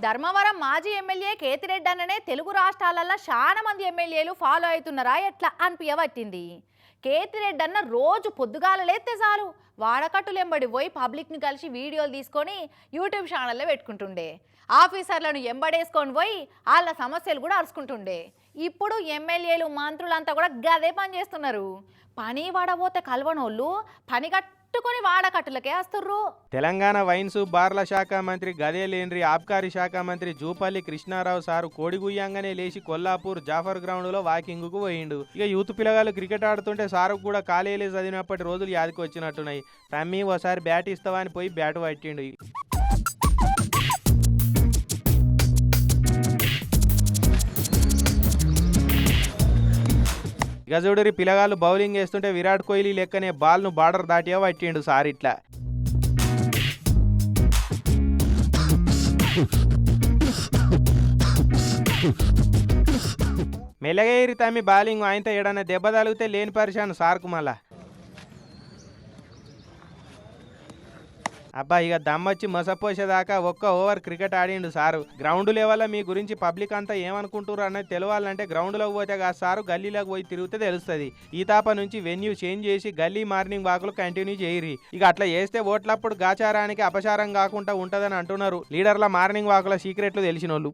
ధర్మవరం మాజీ ఎమ్మెల్యే కేతిరెడ్డి అన్ననే తెలుగు రాష్ట్రాలలో చాలా మంది ఎమ్మెల్యేలు ఫాలో అవుతున్నారా ఎట్లా అనిపించబట్టింది. కేతిరెడ్డి అన్న రోజు పొద్దుగాల లేస్తే చాలు వాడకట్టులెంబడి పోయి పబ్లిక్ని కలిసి వీడియోలు తీసుకొని యూట్యూబ్ ఛానల్లో పెట్టుకుంటుండే. ఆఫీసర్లను ఎంబడేసుకొని పోయి వాళ్ళ సమస్యలు కూడా అరుచుకుంటుండే. ఇప్పుడు ఎమ్మెల్యేలు మంత్రులంతా కూడా గదే పని చేస్తున్నారు. పని వాడబోతే కలవనోళ్ళు పని కట్టుకొని వాడకట్టులకే వస్తుర్రు. తెలంగాణ వైన్స్ బార్ల శాఖ మంత్రి గదేలేంద్రి ఆబ్కారీ శాఖ మంత్రి జూపల్లి కృష్ణారావు సారు కోడిగుయ్యంగానే లేచి కొల్లాపూర్ జాఫర్ గ్రౌండ్ లో వాకింగ్ కు పోయిండు. ఇక యూత్ పిల్లగాళ్ళు క్రికెట్ ఆడుతుంటే సారు కూడా కాలేజీ చదివినప్పటి రోజులు యాదికి వచ్చినట్టున్నాయి. తమ్మి ఓసారి బ్యాట్ ఇస్తావా అని పోయి బ్యాట్ పట్టిండు. ఇక చూడరి పిల్లగాళ్ళు బౌలింగ్ వేస్తుంటే విరాట్ కోహ్లీ లెక్కనే బాల్ను బార్డర్ దాటియా పట్టిండు సార్ ఇట్లా. మెల్లగేరి తమ్మి బౌలింగ్ ఆయనతో ఏడన్నా దెబ్బ తగిలితే లేని పరిశాను సార్కు మళ్ళా. అబ్బా ఇక దమ్మొచ్చి మొసపోసేదాకా ఒక్క ఓవర్ క్రికెట్ ఆడిండు సారు. గ్రౌండ్ లెవెల్లో మీ గురించి పబ్లిక్ అంతా ఏమనుకుంటారు అనేది తెలియాలంటే గ్రౌండ్లోకి పోతే కాదు సారు, గల్లీలోకి పోయి తిరిగితే తెలుస్తుంది. ఈ తాప నుంచి వెన్యూ చేంజ్ చేసి గల్లీ మార్నింగ్ వాకులు కంటిన్యూ చేయరి. ఇక అట్లా చేస్తే ఓట్లప్పుడు గాచారానికి అపచారం కాకుండా ఉంటుందని అంటున్నారు లీడర్ల మార్నింగ్ వాకుల సీక్రెట్లు తెలిసినోళ్ళు.